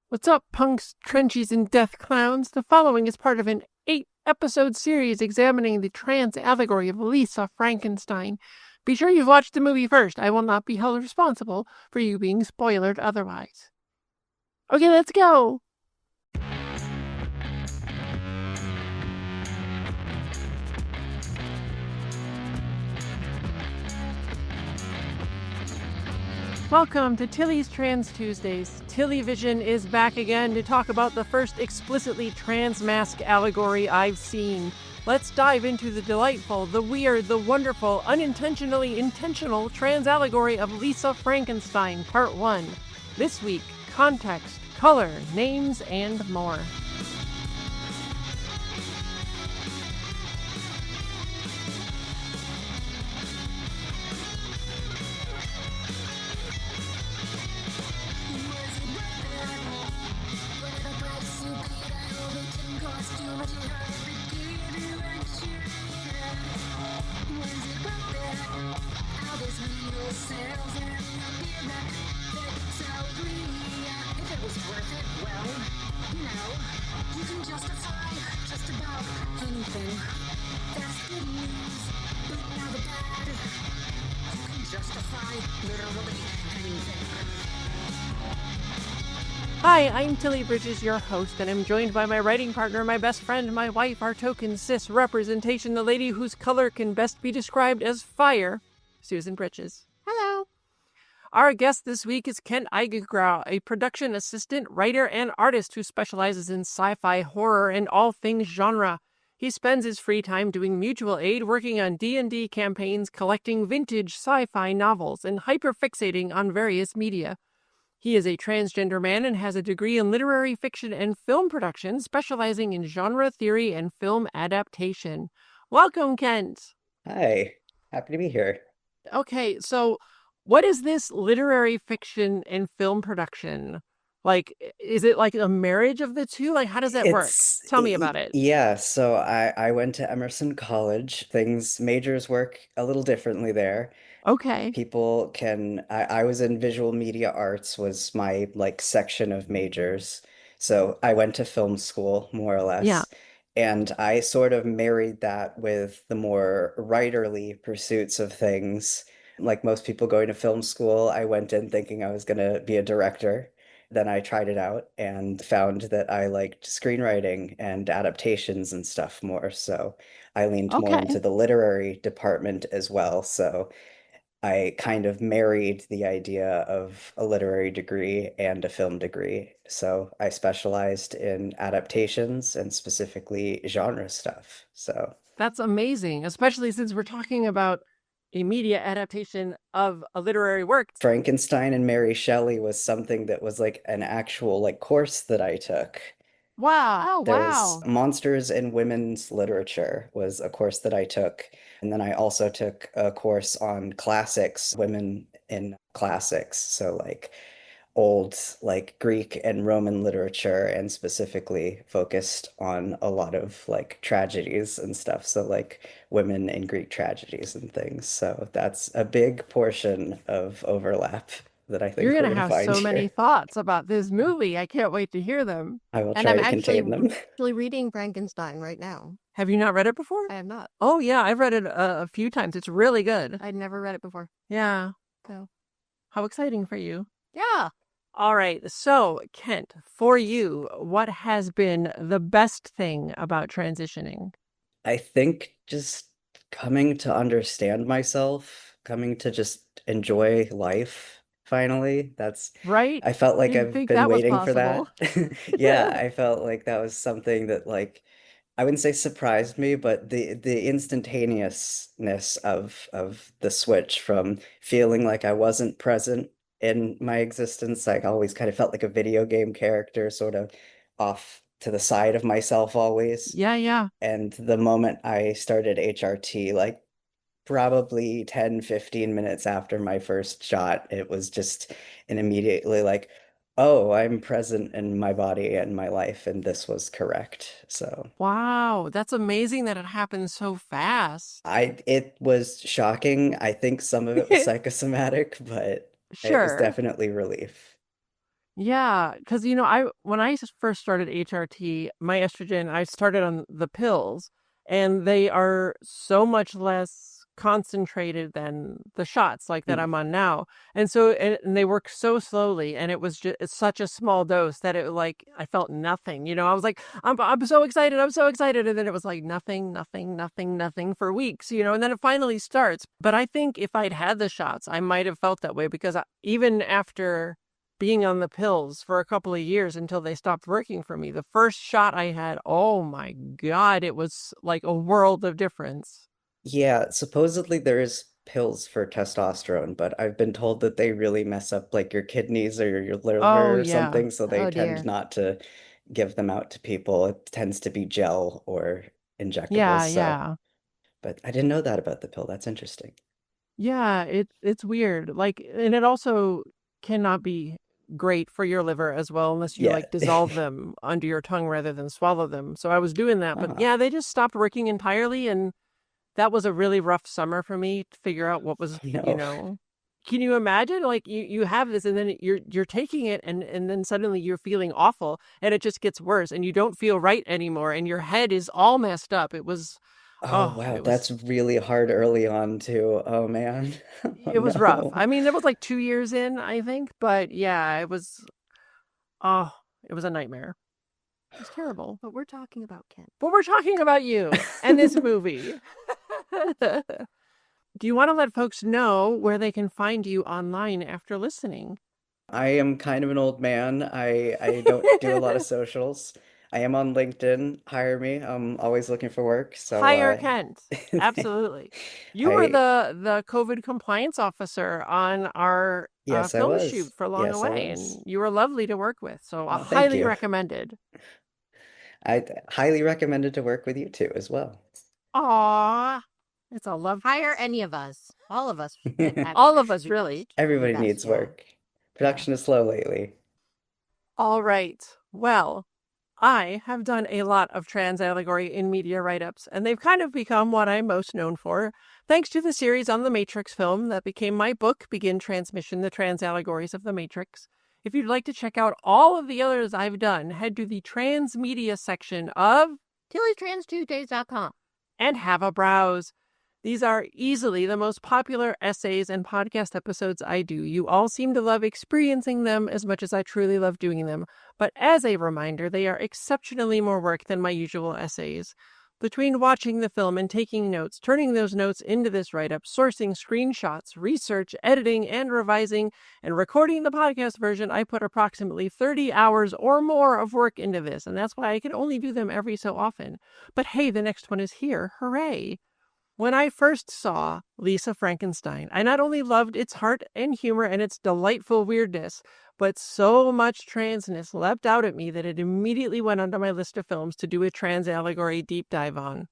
What's up, punks, trenchies, and death clowns? The following is part of an 8-episode series examining the trans allegory of Lisa Frankenstein. Be sure you've watched the movie first. I will not be held responsible for you being spoiled otherwise. Okay, let's go! Welcome to Tilly's Trans Tuesdays. Tilly Vision is back again to talk about the first explicitly trans mask allegory I've seen. Let's dive into the delightful, the weird, the wonderful, unintentionally intentional trans allegory of Lisa Frankenstein, Part 1. This week, context, color, names, and more. Hi, I'm Tilly Bridges, your host, and I'm joined by my writing partner, my best friend, my wife, our token cis representation, the lady whose color can best be described as fire, Susan Bridges. Hello. Our guest this week is Kent EIGENGRAU, a production assistant, writer, and artist who specializes in sci-fi, horror, and all things genre. He spends his free time doing mutual aid, working on D&D campaigns, collecting vintage sci-fi novels, and hyperfixating on various media. He is a transgender man and has a degree in literary fiction and film production, specializing in genre theory and film adaptation. Welcome, Kent. Hi, happy to be here. Okay, so what is this literary fiction and film production? Like, is it like a marriage of the two? Like, how does that work? Tell me about it. Yeah, so I went to Emerson College. Majors work a little differently there. Okay. I was in visual media arts was my like section of majors. So I went to film school more or Yeah. less. And I sort of married that with the more writerly pursuits of things. Like most people going to film school, I went in thinking I was going to be a director. Then I tried it out and found that I liked screenwriting and adaptations and stuff more. So I leaned more into Okay. the literary department as well. So I kind of married the idea of a literary degree and a film degree. So I specialized in adaptations and specifically genre stuff. So That's amazing, especially since we're talking about a media adaptation of a literary work. Frankenstein and Mary Shelley was something that was like an actual like course that I took. Wow. Oh, There's wow. Monsters in Women's Literature was a course that I took. And then I also took a course on classics, women in classics. So like old like Greek and Roman literature and specifically focused on a lot of like tragedies and stuff. So like women in Greek tragedies and things. So that's a big portion of overlap that I You're think going we're to going to have find so many here. thoughts about this movie. I can't wait to hear them. I will And try I'm to contain them. actually reading Frankenstein right now. Have you not read it before? I have not. Oh, yeah. I've read it a few times. It's really good. I'd never read it before. Yeah. So, How exciting for you. yeah. All right. So, Kent, for you, what has been the best thing about transitioning? I think just coming to understand myself, coming to just enjoy life finally. Right? I felt like Didn't I've think been that was waiting for possible. that. Yeah, I felt like that was something that like I wouldn't say surprised me, but the instantaneousness of the switch from feeling like I wasn't present in my existence, like I always kind of felt like a video game character, sort of off to the side of myself always. Yeah, yeah. And the moment I started HRT, like probably 10, 15 minutes after my first shot, it was just an immediately like, oh, I'm present in my body and my life, and this was correct. So Wow. That's amazing that it happened so fast. it was shocking. I think some of it was psychosomatic, but it was Sure. definitely relief. Yeah, because when I first started HRT, my estrogen, I started on the pills, and they are so much less concentrated than the shots like that Mm. I'm on now. And so and they work so slowly, and it was just it's such a small dose that it like I felt nothing. I was like, I'm so excited, I'm so excited, and then it was like nothing, nothing, nothing, nothing for weeks, and then it finally starts. But I think if I'd had the shots, I might have felt that way because even after being on the pills for a couple of years until they stopped working for me. The first shot I had, oh my God, it was like a world of difference. Yeah, supposedly there's pills for testosterone, but I've been told that they really mess up like your kidneys or your Oh, liver or yeah. something, so they Oh tend dear. not to give them out to people. It tends to be gel or injectables, Yeah, so yeah. but I didn't know that about the pill. That's interesting. Yeah, it's weird. Like, and it also cannot be great for your liver as well unless you Yeah. like dissolve them under your tongue rather than swallow them. So I was doing that, but Ah, yeah, they just stopped working entirely, and that was a really rough summer for me to figure out what was, no. Can you imagine? Like you have this and then you're taking it and then suddenly you're feeling awful and it just gets worse and you don't feel right anymore and your head is all messed up. It was Oh, oh, wow, that's really hard early on too. Oh man. Oh it was rough. no. I mean, it was like 2 years in, I think, but yeah, oh, it was a nightmare. It was terrible. But we're talking about Ken. But we're talking about you and this movie. Do you want to let folks know where they can find you online after listening? I am kind of an old man. I don't do a lot of socials. I am on LinkedIn. Hire me. I'm always looking for work. So Hire Kent. Absolutely. You were I the COVID compliance officer on our yes, I film shoot was. for Long Yes, I Away, was. and you were lovely to work with. So Oh, thank highly you. recommended. I highly recommended to work with you too as well. Aw, it's a love Hire fest. any of us. All of us. All of us, really. Be Everybody best, needs yeah. work. Yeah. Production is slow lately. All right. Well, I have done a lot of trans allegory in media write-ups, and they've kind of become what I'm most known for, thanks to the series on the Matrix film that became my book, Begin Transmission, The Trans Allegories of the Matrix. If you'd like to check out all of the others I've done, head to the transmedia section of Tilly'sTransTuesdays.com. and have a browse. These are easily the most popular essays and podcast episodes I do. You all seem to love experiencing them as much as I truly love doing them. But as a reminder, they are exceptionally more work than my usual essays. Between watching the film and taking notes, turning those notes into this write-up, sourcing screenshots, research, editing, and revising, and recording the podcast version, I put approximately 30 hours or more of work into this, and that's why I can only do them every so often. But hey, the next one is here. Hooray! When I first saw Lisa Frankenstein, I not only loved its heart and humor and its delightful weirdness, but so much transness leapt out at me that it immediately went onto my list of films to do a trans allegory deep dive on.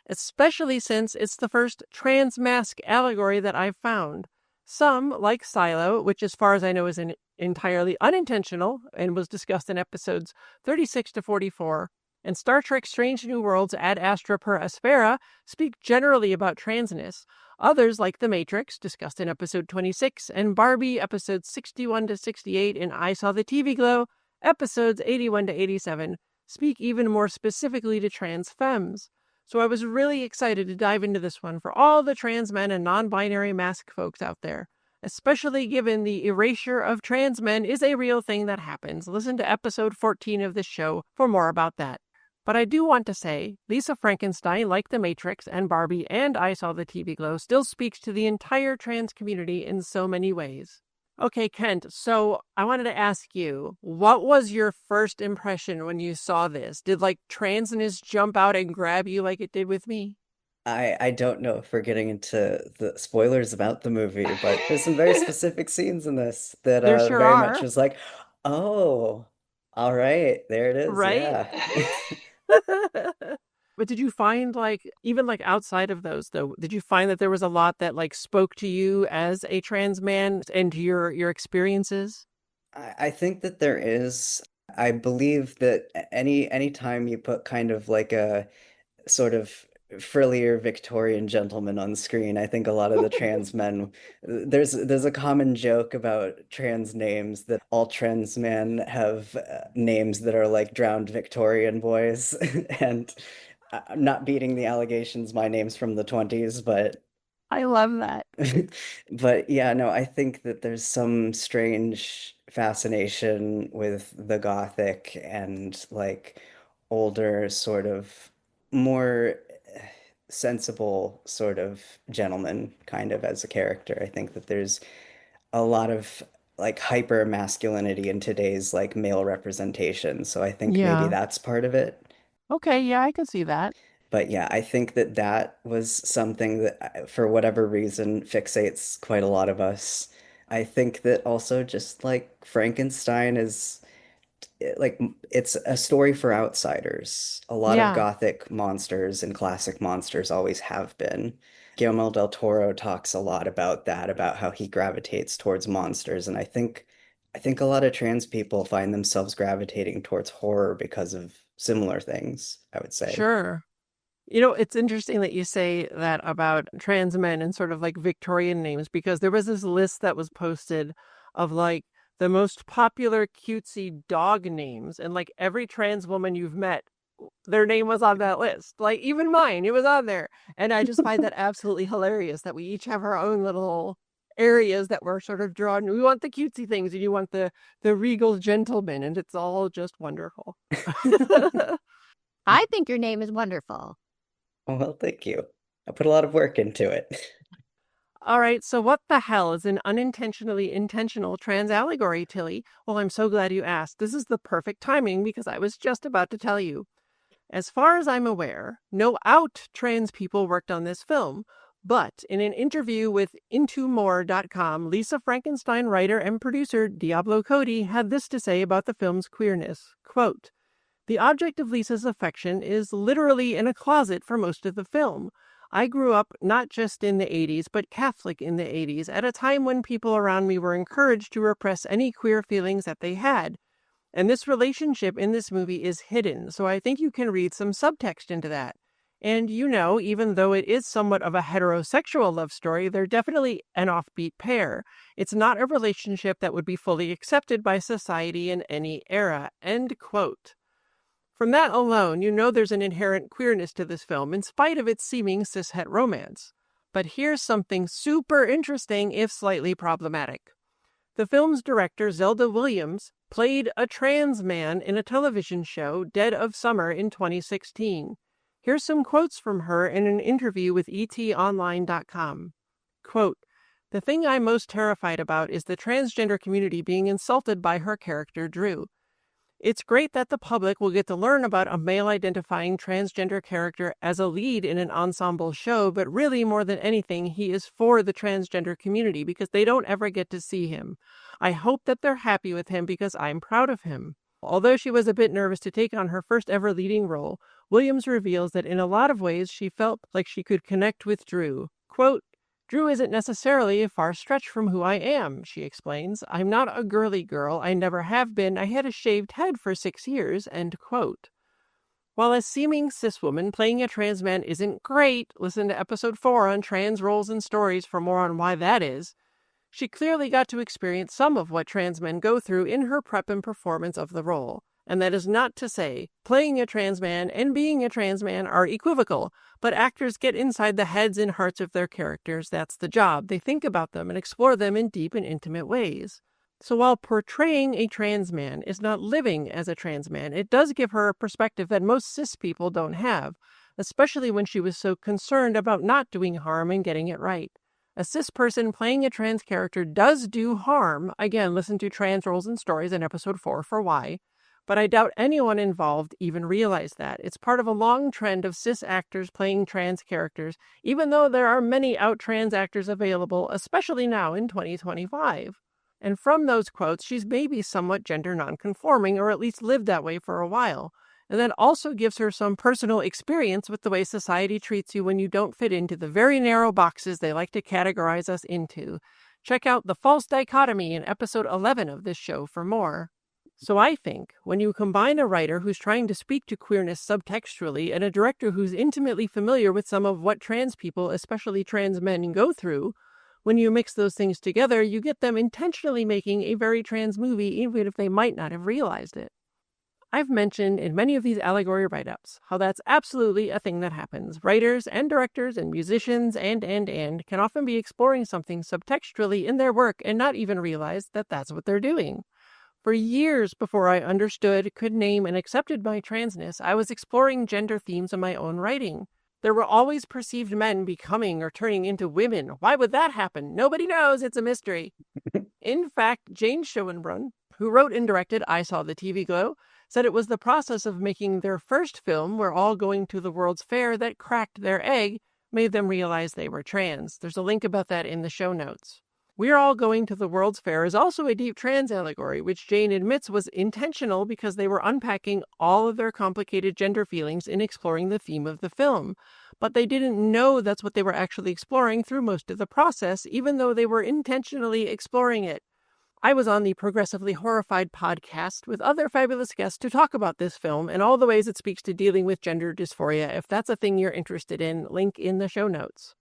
Especially since it's the first trans mask allegory that I've found. Some, like Silo, which as far as I know is entirely unintentional and was discussed in episodes 36 to 44, and Star Trek Strange New Worlds Ad Astra per Aspera speak generally about transness. Others, like The Matrix, discussed in episode 26, and Barbie, episodes 61 to 68, and I Saw the TV Glow, episodes 81 to 87, speak even more specifically to trans femmes. So I was really excited to dive into this one for all the trans men and non-binary mask folks out there, especially given the erasure of trans men is a real thing that happens. Listen to episode 14 of this show for more about that. But I do want to say, Lisa Frankenstein, like The Matrix and Barbie and I Saw the TV Glow, still speaks to the entire trans community in so many ways. Okay, Kent, so I wanted to ask you, what was your first impression when you saw this? Did like transness jump out and grab you like it did with me? I don't know if we're getting into the spoilers about the movie, but there's some very specific scenes in this that There sure very much are, was like, oh, all right, there it is. right? Yeah. But did you find like even like outside of those though, did you find that there was a lot that like spoke to you as a trans man and to your experiences? I think that there is. I believe that any time you put kind of like a sort of frillier Victorian gentlemen on screen. I think a lot of the trans men, there's a common joke about trans names that all trans men have names that are like drowned Victorian boys. And I'm not beating the allegations, my name's from the 20s, but I love that. but yeah, no, I think that there's some strange fascination with the Gothic and like older, sort of more sensible sort of gentleman kind of as a character. I think that there's a lot of like hyper masculinity in today's like male representation. So I think maybe Yeah. that's part of it. Okay, yeah, I can see that. But yeah, I think that that was something that, for whatever reason, fixates quite a lot of us. I think that also just like Frankenstein is like it's a story for outsiders. A lot of Yeah, Gothic monsters and classic monsters always have been. Guillermo del Toro talks a lot about that, about how he gravitates towards monsters, and I think a lot of trans people find themselves gravitating towards horror because of similar things, I would say. sure. It's interesting that you say that about trans men and sort of like Victorian names because there was this list that was posted of like the most popular cutesy dog names, and like every trans woman you've met, their name was on that list. Like even mine, it was on there. And I just find that absolutely hilarious that we each have our own little areas that we're sort of drawn. We want the cutesy things and you want the regal gentleman, and it's all just wonderful. I think your name is wonderful. Well, thank you. I put a lot of work into it. All right, so what the hell is an unintentionally intentional trans allegory, Tilly? Well, I'm so glad you asked. This is the perfect timing because I was just about to tell you. As far as I'm aware, no out trans people worked on this film, but in an interview with intomore.com, Lisa Frankenstein writer and producer Diablo Cody had this to say about the film's queerness. Quote, "The object of Lisa's affection is literally in a closet for most of the film. I grew up not just in the 80s, but Catholic in the 80s, at a time when people around me were encouraged to repress any queer feelings that they had. And this relationship in this movie is hidden, so I think you can read some subtext into that. And even though it is somewhat of a heterosexual love story, they're definitely an offbeat pair. It's not a relationship that would be fully accepted by society in any era." End quote. From that alone, there's an inherent queerness to this film, in spite of its seeming cishet romance. But here's something super interesting, if slightly problematic. The film's director, Zelda Williams, played a trans man in a television show, Dead of Summer, in 2016. Here's some quotes from her in an interview with etonline.com. Quote, "The thing I'm most terrified about is the transgender community being insulted by her character, Drew. It's great that the public will get to learn about a male-identifying transgender character as a lead in an ensemble show, but really, more than anything, he is for the transgender community because they don't ever get to see him. I hope that they're happy with him because I'm proud of him." Although she was a bit nervous to take on her first ever leading role, Williams reveals that in a lot of ways she felt like she could connect with Drew. Quote, "Drew isn't necessarily a far stretch from who I am," she explains. "I'm not a girly girl. I never have been. I had a shaved head for 6 years." End quote. While a seeming cis woman playing a trans man isn't great, listen to episode 4 on trans roles and stories for more on why that is, she clearly got to experience some of what trans men go through in her prep and performance of the role. And that is not to say playing a trans man and being a trans man are equivocal, but actors get inside the heads and hearts of their characters. That's the job. They think about them and explore them in deep and intimate ways. So while portraying a trans man is not living as a trans man, it does give her a perspective that most cis people don't have, especially when she was so concerned about not doing harm and getting it right. A cis person playing a trans character does do harm. Again, listen to Trans Roles and Stories in episode 4 for why. But I doubt anyone involved even realized that. It's part of a long trend of cis actors playing trans characters, even though there are many out trans actors available, especially now in 2025. And from those quotes, she's maybe somewhat gender nonconforming, or at least lived that way for a while. And that also gives her some personal experience with the way society treats you when you don't fit into the very narrow boxes they like to categorize us into. Check out The False Dichotomy in episode 11 of this show for more. So I think when you combine a writer who's trying to speak to queerness subtextually and a director who's intimately familiar with some of what trans people, especially trans men, go through, when you mix those things together, you get them intentionally making a very trans movie, even if they might not have realized it. I've mentioned in many of these allegory write-ups how that's absolutely a thing that happens. Writers and directors and musicians and can often be exploring something subtextually in their work and not even realize that that's what they're doing. For years before I understood, could name, and accepted my transness, I was exploring gender themes in my own writing. There were always perceived men becoming or turning into women. Why would that happen? Nobody knows. It's a mystery. In fact, Jane Schoenbrunn, who wrote and directed I Saw the TV Glow, said it was the process of making their first film, We're All Going to the World's Fair, that cracked their egg, made them realize they were trans. There's a link about that in the show notes. We're All Going to the World's Fair is also a deep trans allegory, which Jane admits was intentional because they were unpacking all of their complicated gender feelings in exploring the theme of the film. But they didn't know that's what they were actually exploring through most of the process, even though they were intentionally exploring it. I was on the Progressively Horrified podcast with other fabulous guests to talk about this film and all the ways it speaks to dealing with gender dysphoria. If that's a thing you're interested in, link in the show notes.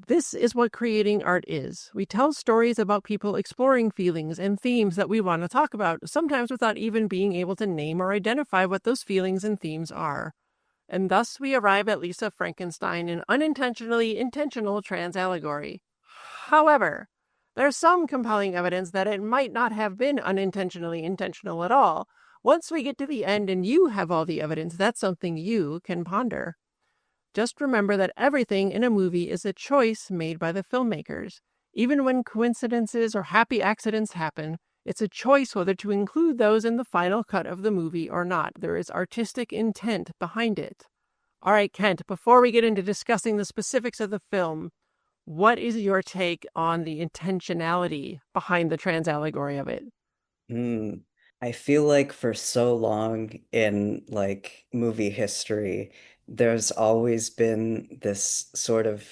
This is what creating art is. We tell stories about people exploring feelings and themes that we want to talk about, sometimes without even being able to name or identify what those feelings and themes are. And thus we arrive at Lisa Frankenstein, an unintentionally intentional trans allegory. However, there's some compelling evidence that it might not have been unintentionally intentional at all. Once we get to the end and you have all the evidence, that's something you can ponder. Just remember that everything in a movie is a choice made by the filmmakers. Even when coincidences or happy accidents happen, it's a choice whether to include those in the final cut of the movie or not. There is artistic intent behind it. All right, Kent, before we get into discussing the specifics of the film, what is your take on the intentionality behind the trans allegory of it? Hmm. I feel like for so long in like movie history, there's always been this sort of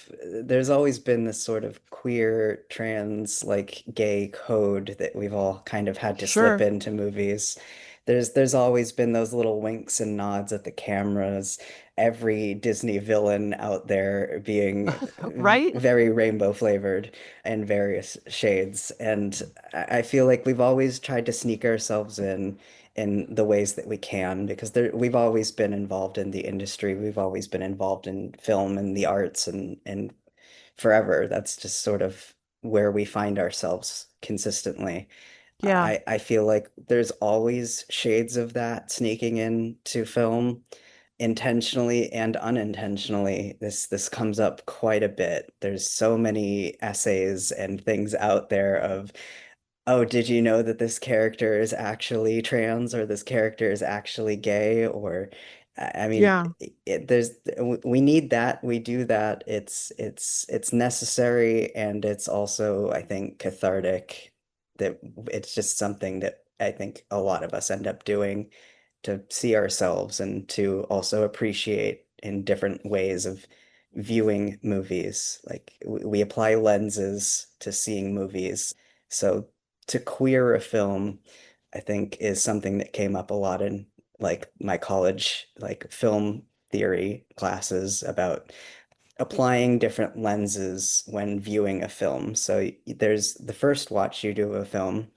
there's always been this sort of queer, trans, like gay code that we've all kind of had to slip Sure. into movies. There's always been those little winks and nods at the cameras, every Disney villain out there being Right? very rainbow flavored and various shades. And I feel like we've always tried to sneak ourselves in the ways that we can because we've always been involved in the industry. We've always been involved in film and the arts and forever. That's just sort of where we find ourselves consistently. Yeah. I feel like there's always shades of that sneaking into film intentionally and unintentionally. This comes up quite a bit. There's so many essays and things out there of, oh, did you know that this character is actually trans or this character is actually gay? Or, I mean, Yeah. we need that. We do that. It's necessary and it's also, I think, cathartic. That it's just something that I think a lot of us end up doing to see ourselves and to also appreciate in different ways of viewing movies. Like we apply lenses to seeing movies. So to queer a film, I think is something that came up a lot in like my college like film theory classes about applying different lenses when viewing a film. So there's the first watch you do of a film,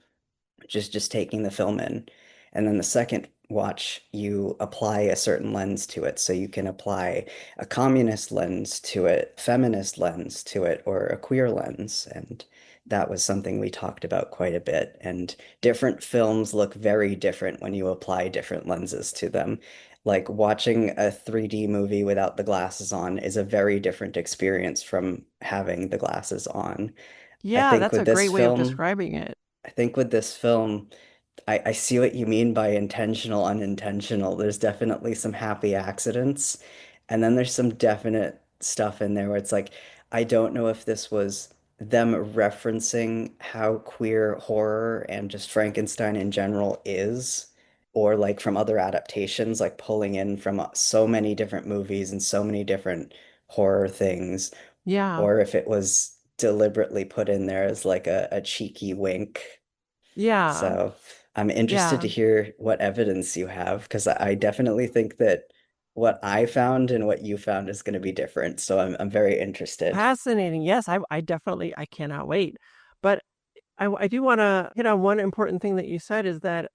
which is just taking the film in. And then the second watch, you apply a certain lens to it. So you can apply a communist lens to it, feminist lens to it, or a queer lens. And that was something we talked about quite a bit. And different films look very different when you apply different lenses to them. Like watching a 3D movie without the glasses on is a very different experience from having the glasses on. I Yeah, think that's with a this great way of film, describing it. I think with this film, I see what you mean by intentional, unintentional. There's definitely some happy accidents, and then there's some definite stuff in there where it's like, I don't know if this was them referencing how queer horror and just Frankenstein in general is, or like from other adaptations, like pulling in from so many different movies and so many different horror things, Yeah. or if it was deliberately put in there as like a cheeky wink. Yeah. So I'm interested to Yeah. hear what evidence you have, because I definitely think that what I found and what you found is going to be different. So I'm very interested. Fascinating. Yes, I definitely, I cannot wait. But I do want to hit on one important thing that you said is that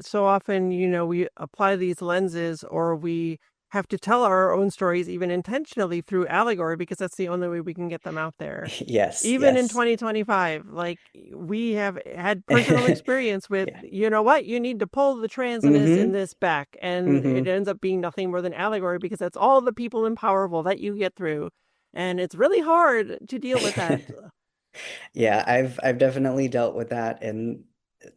so often, we apply these lenses or we have to tell our own stories even intentionally through allegory because that's the only way we can get them out there. Yes, Even in yes. 2025, like we have had personal experience with, Yeah. you know what, you need to pull the trans in Mm-hmm. this back. And it Mm-hmm. ends up being nothing more than allegory because that's all the people in Powerful that you get through. And it's really hard to deal with that. Yeah, I've definitely dealt with that in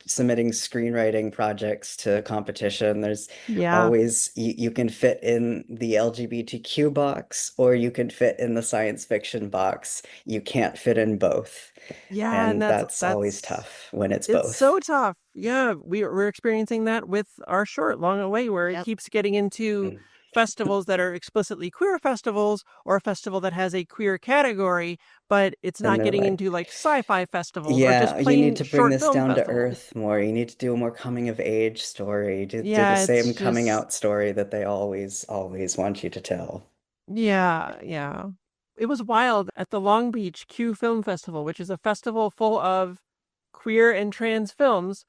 submitting screenwriting projects to competition. There's Yeah. always you can fit in the LGBTQ box or you can fit in the science fiction box. You can't fit in both. Yeah, and And that's that's always that's tough when it's it's both. so tough. Yeah, we're experiencing that with our short Long Away, where it Yep. keeps getting into Mm. festivals that are explicitly queer festivals, or a festival that has a queer category, but it's And not they're getting like, into like sci-fi festivals or just yeah, you need plain to bring short this film down to festivals. earth more. You need to do a more coming of age story. Do the Yeah, same it's coming just out story that they always want you to tell. yeah, yeah. It was wild at the Long Beach Q Film Festival, which is a festival full of queer and trans films,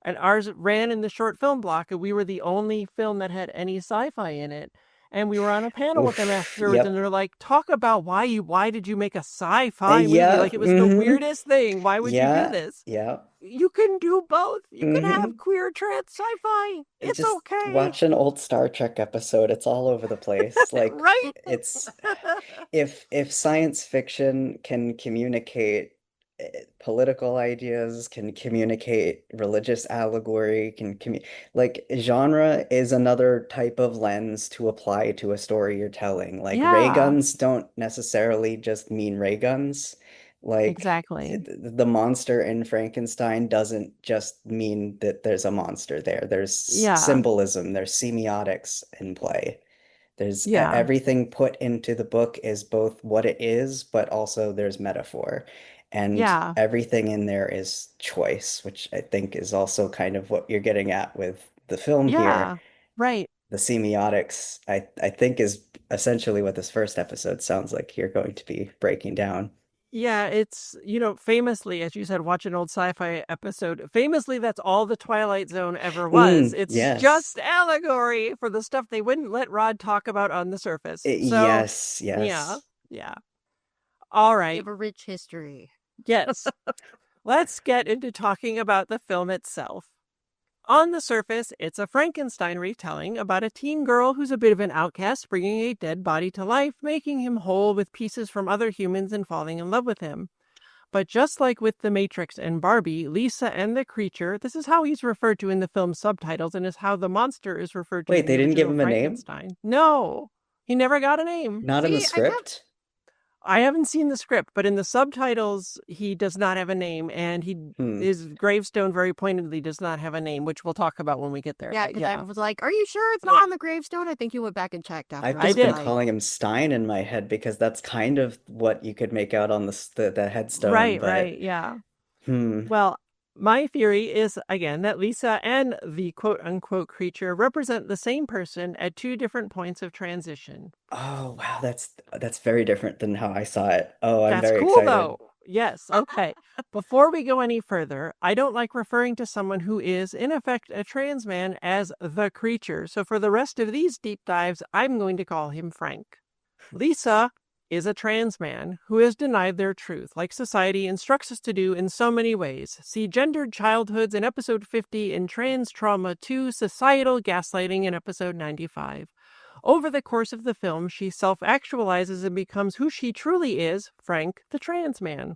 and ours ran in the short film block, and we were the only film that had any sci-fi in it. And we were on a panel with them Oof. afterwards, and Yep. they're like, "Talk about why did you make a sci-fi movie? Yeah. Like it was the Mm-hmm. weirdest thing. Why would you do Yeah. this? Yeah. You can do both. You can Mm-hmm. have queer trans sci-fi. It's Just okay, watch an old Star Trek episode. It's all over the place. Like right?" it's if science fiction can communicate political ideas, can communicate religious allegory, like genre is another type of lens to apply to a story you're telling. Like ray Yeah, guns don't necessarily just mean ray guns. Like exactly. the monster in Frankenstein doesn't just mean that there's a monster there. There's Yeah, symbolism, there's semiotics in play. yeah, Everything put into the book is both what it is, but also there's metaphor. And yeah, everything in there is choice, which I think is also kind of what you're getting at with the film here. yeah. Right. The semiotics, I think, is essentially what this first episode sounds like you're going to be breaking down. Yeah, it's, famously, as you said, watch an old sci-fi episode. Famously, that's all the Twilight Zone ever was. It's Yes. just allegory for the stuff they wouldn't let Rod talk about on the surface. So, Yes, yeah, yes. yeah. All We right. have a rich history. Yes. Let's get into talking about the film itself. On the surface, it's a Frankenstein retelling about a teen girl who's a bit of an outcast, bringing a dead body to life, making him whole with pieces from other humans and falling in love with him. But just like with The Matrix and Barbie, Lisa and the creature, this is how he's referred to in the film's subtitles and is how the monster is referred to Wait, in they the didn't give original him a name? Frankenstein. No, he never got a name. Not in the See, I kept script? I haven't seen the script, but in the subtitles, he does not have a name, and Hmm. his gravestone very pointedly does not have a name, which we'll talk about when we get there. yeah, But because I yeah, was like, "Are you sure it's not on the gravestone?" I think you went back and checked I've after I I just was been did. like, calling him Stein in my head because that's kind of what you could make out on the headstone, Right, but right, yeah. hmm. Well, my theory is, again, that Lisa and the quote unquote creature represent the same person at two different points of transition. Oh wow, that's very different than how I saw it. Oh, I'm That's very cool, excited. though. Yes, okay. Before we go any further, I don't like referring to someone who is, in effect, a trans man as the creature. So for the rest of these deep dives, I'm going to call him Frank. Lisa is a trans man who is denied their truth, like society instructs us to do in so many ways. See Gendered Childhoods in episode 50 and Trans Trauma 2 Societal Gaslighting in episode 95. Over the course of the film, she self-actualizes and becomes who she truly is, Frank, the trans man.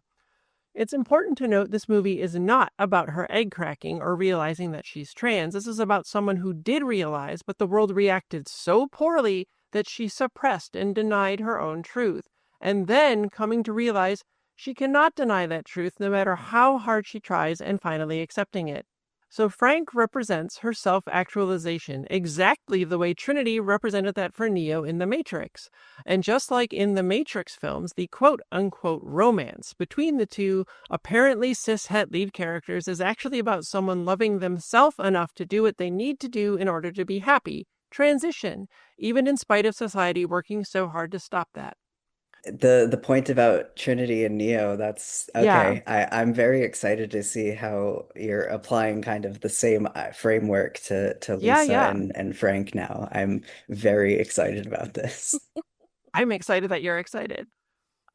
It's important to note this movie is not about her egg cracking or realizing that she's trans. This is about someone who did realize, but the world reacted so poorly that she suppressed and denied her own truth. And then coming to realize she cannot deny that truth no matter how hard she tries and finally accepting it. So Frank represents her self-actualization, exactly the way Trinity represented that for Neo in The Matrix. And just like in the Matrix films, the quote-unquote romance between the two apparently cishet lead characters is actually about someone loving themselves enough to do what they need to do in order to be happy. Transition, even in spite of society working so hard to stop that. The point about Trinity and Neo, that's Yeah, okay. I'm very excited to see how you're applying kind of the same framework to yeah, Lisa yeah. and Frank now. I'm very excited about this. I'm excited that you're excited.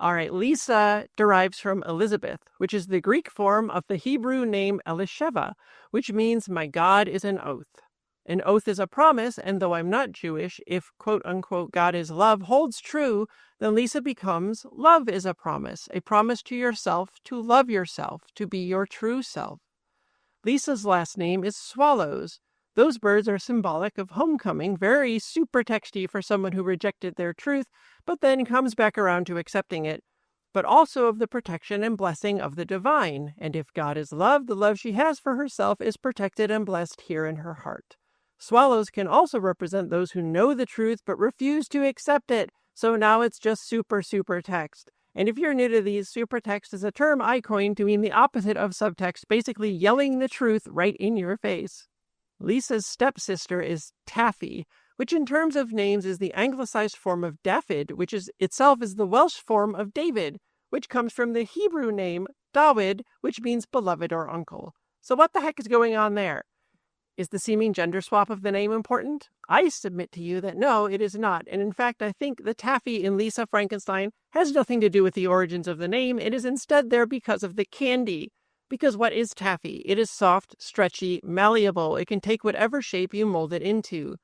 All right, Lisa derives from Elizabeth, which is the Greek form of the Hebrew name Elisheva, which means my God is an oath. An oath is a promise, and though I'm not Jewish, if quote-unquote God is love holds true, then Lisa becomes love is a promise to yourself, to love yourself, to be your true self. Lisa's last name is Swallows. Those birds are symbolic of homecoming, very super texty for someone who rejected their truth, but then comes back around to accepting it, but also of the protection and blessing of the divine. And if God is love, the love she has for herself is protected and blessed here in her heart. Swallows can also represent those who know the truth but refuse to accept it. So now it's just super text. And if you're new to these, supertext is a term I coined to mean the opposite of subtext, basically yelling the truth right in your face. Lisa's stepsister is Taffy, which in terms of names is the anglicized form of Dafydd, which is itself is the Welsh form of David, which comes from the Hebrew name Dawid, which means beloved or uncle. So what the heck is going on there? Is the seeming gender swap of the name important? I submit to you that no, it is not. And in fact, I think the Taffy in Lisa Frankenstein has nothing to do with the origins of the name. It is instead there because of the candy. Because what is taffy? It is soft, stretchy, malleable. It can take whatever shape you mold it into.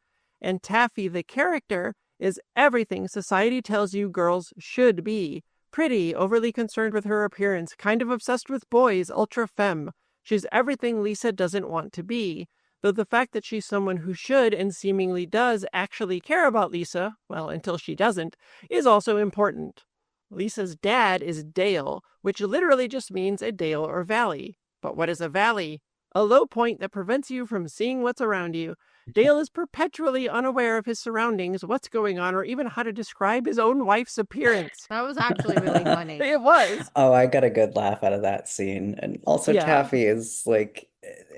And Taffy, the character, is everything society tells you girls should be. Pretty, overly concerned with her appearance, kind of obsessed with boys, ultra femme. She's everything Lisa doesn't want to be. Though the fact that she's someone who should and seemingly does actually care about Lisa, well, until she doesn't, is also important. Lisa's dad is Dale, which literally just means a dale or valley. But what is a valley? A low point that prevents you from seeing what's around you. Dale is perpetually unaware of his surroundings, what's going on, or even how to describe his own wife's appearance. That was actually really funny. It was. Oh, I got a good laugh out of that scene. And also Yeah. Taffy is like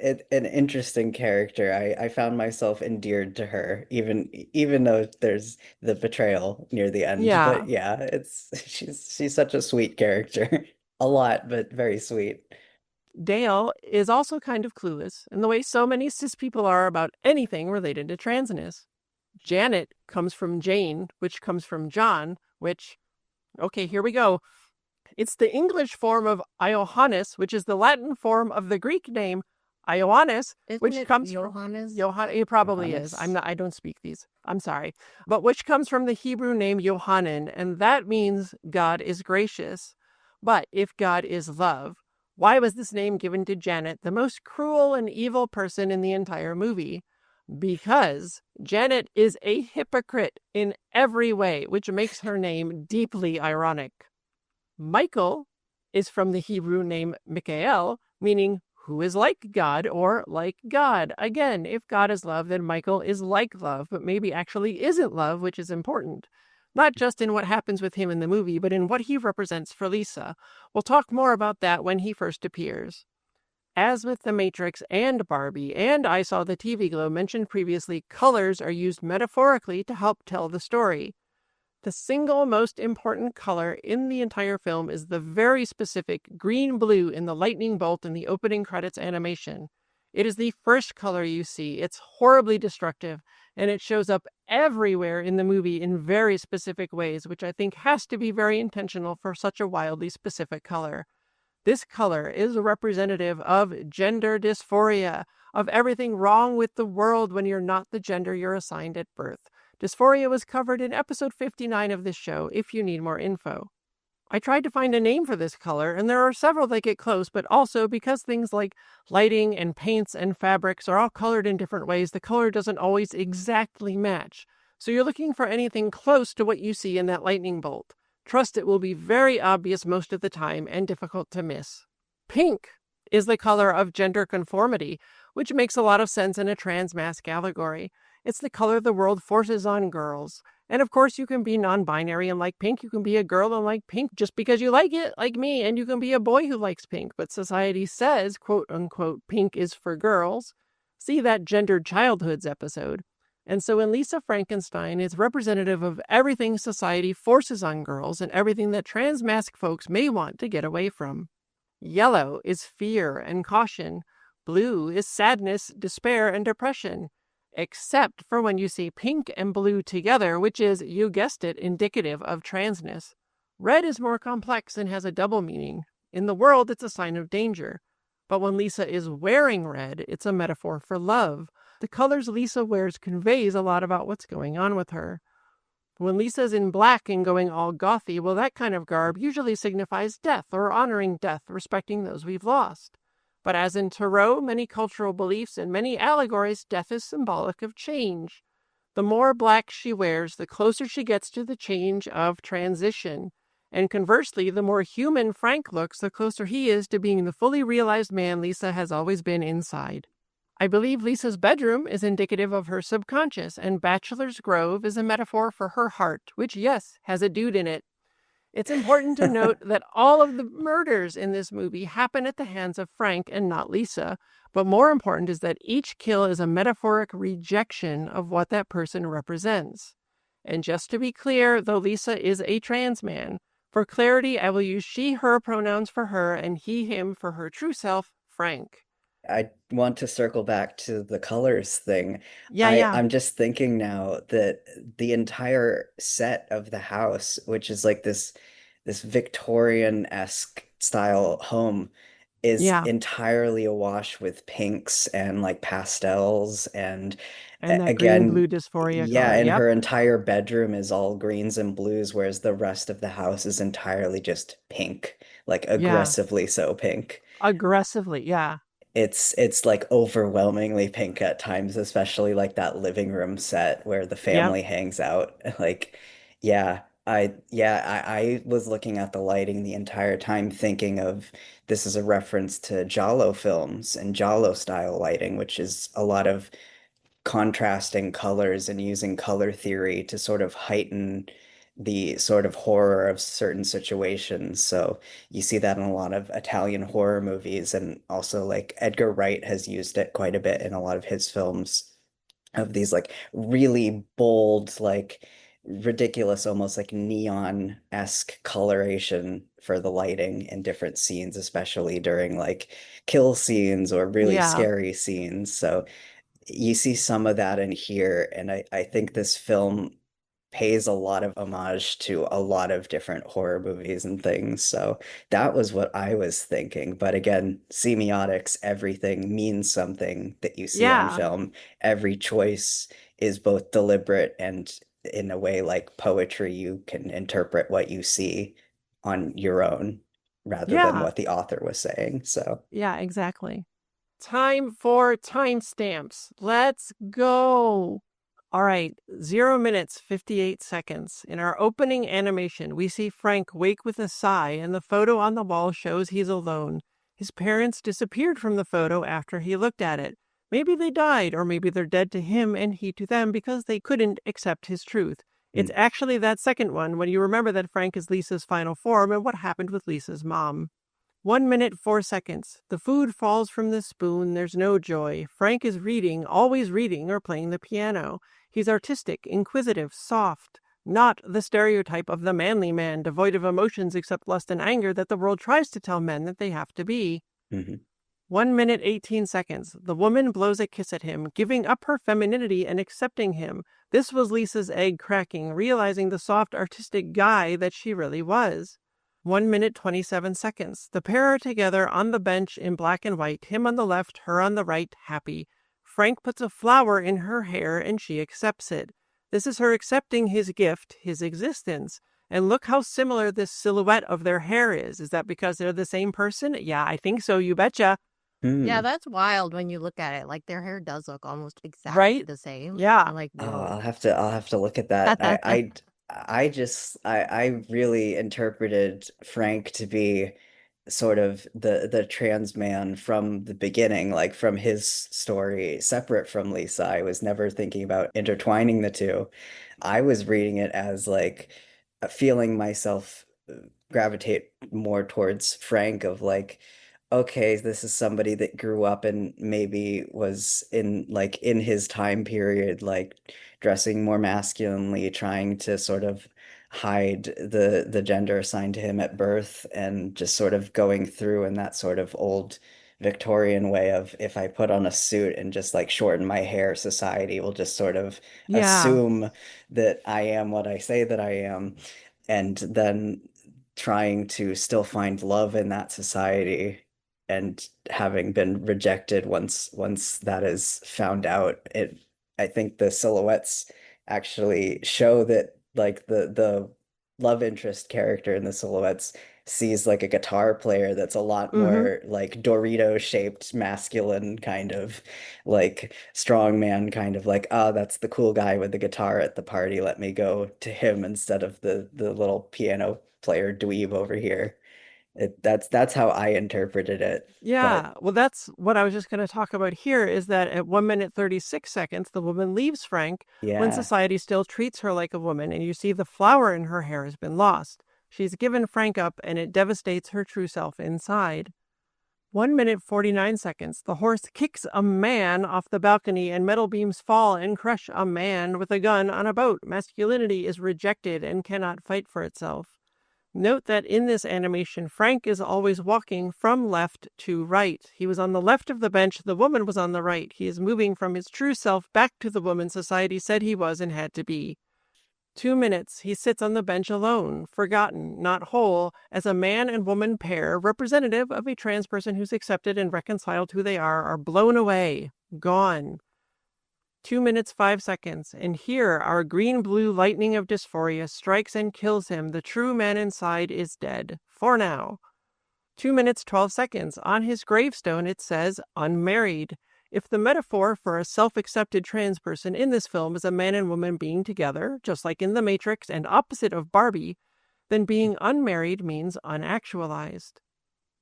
an interesting character. I found myself endeared to her, even though there's the betrayal near the end. Yeah. But yeah, it's she's such a sweet character. A lot, but very sweet. Dale is also kind of clueless in the way so many cis people are about anything related to transness. Janet comes from Jane, which comes from John, which, okay, here we go. It's the English form of Iohannes, which is the Latin form of the Greek name Ioannis, Isn't which it comes Johannes? Johann. It probably is. Johannes. I don't speak these. I'm sorry, but which comes from the Hebrew name Yohanan, and that means God is gracious. But if God is love, why was this name given to Janet, the most cruel and evil person in the entire movie? Because Janet is a hypocrite in every way, which makes her name deeply ironic. Michael is from the Hebrew name Michael, meaning who is like God or like God. Again, if God is love, then Michael is like love, but maybe actually isn't love, which is important. Not just in what happens with him in the movie, but in what he represents for Lisa. We'll talk more about that when he first appears. As with The Matrix and Barbie, and I Saw the TV Glow mentioned previously, colors are used metaphorically to help tell the story. The single most important color in the entire film is the very specific green-blue in the lightning bolt in the opening credits animation. It is the first color you see. It's horribly destructive, and it shows up everywhere in the movie in very specific ways, which I think has to be very intentional for such a wildly specific color. This color is representative of gender dysphoria, of everything wrong with the world when you're not the gender you're assigned at birth. Dysphoria was covered in episode 59 of this show, if you need more info. I tried to find a name for this color, and there are several that get close, but also because things like lighting and paints and fabrics are all colored in different ways, the color doesn't always exactly match. So you're looking for anything close to what you see in that lightning bolt. Trust it will be very obvious most of the time and difficult to miss. Pink is the color of gender conformity, which makes a lot of sense in a trans mask allegory. It's the color the world forces on girls. And of course, you can be non-binary and like pink. You can be a girl and like pink just because you like it, like me. And you can be a boy who likes pink. But society says, quote unquote, pink is for girls. See that Gendered Childhoods episode. And so in Lisa Frankenstein, it's representative of everything society forces on girls and everything that trans mask folks may want to get away from. Yellow is fear and caution. Blue is sadness, despair, and depression. Except for when you see pink and blue together, which is, you guessed it, indicative of transness. Red is more complex and has a double meaning. In the world, it's a sign of danger. But when Lisa is wearing red, it's a metaphor for love. The colors Lisa wears conveys a lot about what's going on with her. When Lisa's in black and going all gothy, well, that kind of garb usually signifies death or honoring death, respecting those we've lost. But as in Tarot, many cultural beliefs, and many allegories, death is symbolic of change. The more black she wears, the closer she gets to the change of transition. And conversely, the more human Frank looks, the closer he is to being the fully realized man Lisa has always been inside. I believe Lisa's bedroom is indicative of her subconscious, and Bachelor's Grove is a metaphor for her heart, which, yes, has a dude in it. It's important to note that all of the murders in this movie happen at the hands of Frank and not Lisa, but more important is that each kill is a metaphoric rejection of what that person represents. And just to be clear, though Lisa is a trans man, for clarity, I will use she, her pronouns for her and he, him for her true self, Frank. I want to circle back to the colors thing. Yeah. I'm just thinking now that the entire set of the house, which is like this Victorian-esque style home, is Yeah. entirely awash with pinks and like pastels and And that green-blue again, dysphoria yeah, color. and Yep. her entire bedroom is all greens and blues, whereas the rest of the house is entirely just pink, like Yeah. aggressively so pink. Aggressively. Yeah. It's like overwhelmingly pink at times, especially like that living room set where the Yep. family hangs out. Like, I was looking at the lighting the entire time thinking of this is a reference to Giallo films and Giallo style lighting, which is a lot of contrasting colors and using color theory to sort of heighten the sort of horror of certain situations. So you see that in a lot of Italian horror movies, and also like Edgar Wright has used it quite a bit in a lot of his films of these like really bold, like ridiculous, almost like neon-esque coloration for the lighting in different scenes, especially during like kill scenes or really Yeah. scary scenes. So you see some of that in here, and I think this film pays a lot of homage to a lot of different horror movies and things. So that was what I was thinking. But again, semiotics, everything means something that you see on Yeah. film. Every choice is both deliberate and in a way like poetry, you can interpret what you see on your own rather than Yeah. what the author was saying. So Yeah, exactly. Time for timestamps. Let's go. All right, 0 minutes, 58 seconds. In our opening animation, we see Frank wake with a sigh, and the photo on the wall shows he's alone. His parents disappeared from the photo after he looked at it. Maybe they died, or maybe they're dead to him and he to them because they couldn't accept his truth. It's mm, actually that second one when you remember that Frank is Lisa's final form and what happened with Lisa's mom. 1 minute, 4 seconds. The food falls from the spoon. There's no joy. Frank is reading, always reading or playing the piano. He's artistic, inquisitive, soft. Not the stereotype of the manly man, devoid of emotions except lust and anger that the world tries to tell men that they have to be. mhm. 1 minute, 18 seconds. The woman blows a kiss at him, giving up her femininity and accepting him. This was Lisa's egg cracking, realizing the soft, artistic guy that she really was. 1 minute, 27 seconds. The pair are together on the bench in black and white, him on the left, her on the right, happy. Frank puts a flower in her hair and she accepts it. This is her accepting his gift, his existence. And look how similar this silhouette of their hair is. Is that because they're the same person? Yeah, I think so, you betcha. Yeah, Hmm. that's wild when you look at it. Like their hair does look almost exactly Right? the same. Yeah. I'm like, Oh, whoa. I'll have to look at that. I just I really interpreted Frank to be sort of the trans man from the beginning, like from his story, separate from Lisa. I was never thinking about intertwining the two. I was reading it as like feeling myself gravitate more towards Frank of like, okay, this is somebody that grew up and maybe was in like in his time period, like dressing more masculinely, trying to sort of hide the gender assigned to him at birth, and just sort of going through in that sort of old Victorian way of, if I put on a suit and just like shorten my hair, society will just sort of Yeah. assume that I am what I say that I am, and then trying to still find love in that society, and having been rejected once that is found out. It I think the silhouettes actually show that like the love interest character in the silhouettes sees like a guitar player that's a lot Mm-hmm. more like Dorito shaped masculine, kind of like strong man, kind of like, oh, that's the cool guy with the guitar at the party, let me go to him instead of the little piano player dweeb over here. That's how I interpreted it. But Yeah, well, that's what I was just going to talk about here is that at 1 minute 36 seconds, the woman leaves Frank when yeah. society still treats her like a woman, and you see the flower in her hair has been lost. She's given Frank up, and it devastates her true self inside. 1 minute 49 seconds, the horse kicks a man off the balcony, and metal beams fall and crush a man with a gun on a boat. Masculinity is rejected and cannot fight for itself. Note that in this animation, Frank is always walking from left to right. He was on the left of the bench, the woman was on the right. He is moving from his true self back to the woman society said he was and had to be. 2 minutes, he sits on the bench alone, forgotten, not whole, as a man and woman pair, representative of a trans person who's accepted and reconciled who they are blown away, gone. 2 minutes 5 seconds, and here our green-blue lightning of dysphoria strikes and kills him. The true man inside is dead, for now. 2 minutes 12 seconds, on his gravestone it says, unmarried. If the metaphor for a self-accepted trans person in this film is a man and woman being together, just like in The Matrix and opposite of Barbie, then being unmarried means unactualized.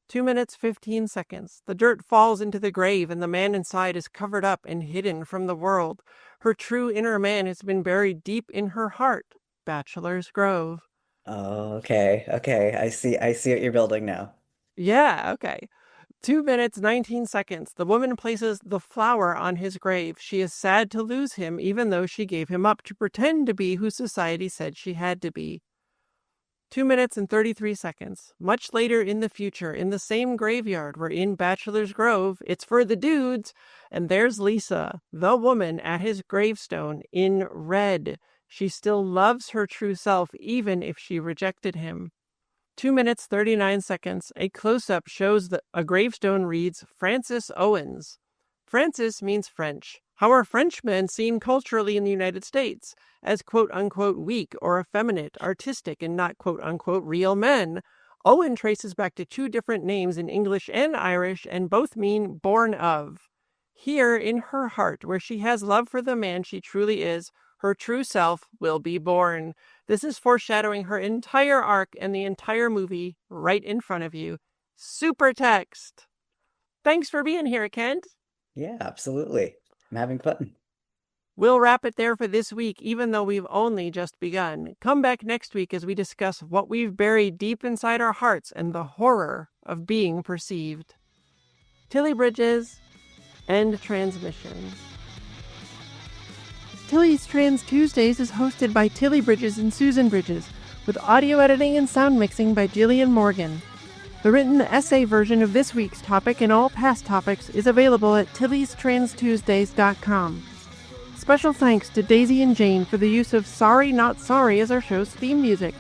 2 minutes 15 seconds. The dirt falls into the grave, and the man inside is covered up and hidden from the world. Her true inner man has been buried deep in her heart. Bachelor's Grove. Oh, okay. Okay. I see what you're building now. Yeah, okay. 2 minutes 19 seconds. The woman places the flower on his grave. She is sad to lose him, even though she gave him up to pretend to be who society said she had to be. 2 minutes and 33 seconds. Much later in the future, in the same graveyard, we're in Bachelor's Grove. It's for the dudes. And there's Lisa, the woman, at his gravestone in red. She still loves her true self, even if she rejected him. 2 minutes 39 seconds. A close-up shows that a gravestone reads Francis Owens. Francis means French. How are Frenchmen seen culturally in the United States? As quote-unquote weak or effeminate, artistic, and not quote-unquote real men. Owen traces back to two different names in English and Irish, and both mean born of. Here, in her heart, where she has love for the man she truly is, her true self will be born. This is foreshadowing her entire arc and the entire movie right in front of you. Super text. Thanks for being here, Kent. Yeah, absolutely. I'm having fun. We'll wrap it there for this week, even though we've only just begun. Come back next week as we discuss what we've buried deep inside our hearts and the horror of being perceived. Tilly Bridges, end transmission. Tilly's Trans Tuesdays is hosted by Tilly Bridges and Susan Bridges, with audio editing and sound mixing by Jillian Morgan. The written essay version of this week's topic and all past topics is available at tillystranstuesdays.com. Special thanks to Daisy and Jane for the use of Sorry Not Sorry as our show's theme music.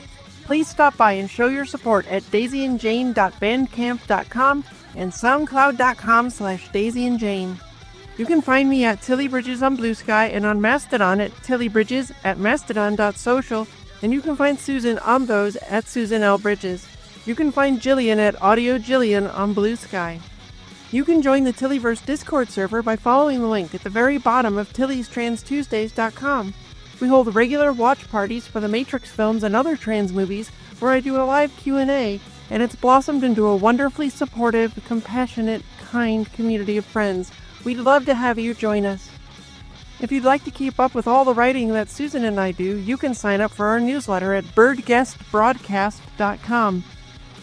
Please stop by and show your support at daisyandjane.bandcamp.com and soundcloud.com/daisyandjane. You can find me at Tilly Bridges on Blue Sky and on Mastodon at tillybridges at mastodon.social, and you can find Susan on those at Susan L. Bridges. You can find Jillian at Audio Jillian on Blue Sky. You can join the Tillyverse Discord server by following the link at the very bottom of tillystranstuesdays.com. We hold regular watch parties for the Matrix films and other trans movies where I do a live Q&A, and it's blossomed into a wonderfully supportive, compassionate, kind community of friends. We'd love to have you join us. If you'd like to keep up with all the writing that Susan and I do, you can sign up for our newsletter at birdguestbroadcast.com.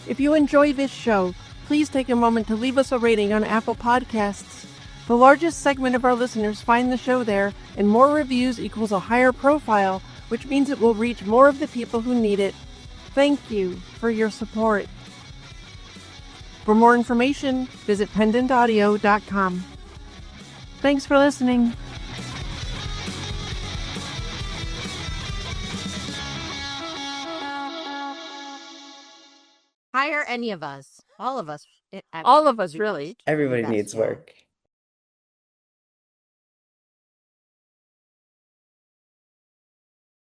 If you enjoy this show, please take a moment to leave us a rating on Apple Podcasts. The largest segment of our listeners find the show there, and more reviews equals a higher profile, which means it will reach more of the people who need it. Thank you for your support. For more information, visit pendantaudio.com. Thanks for listening. Hire any of us. All of us. All of us, really. Everybody Yes, needs yeah. work.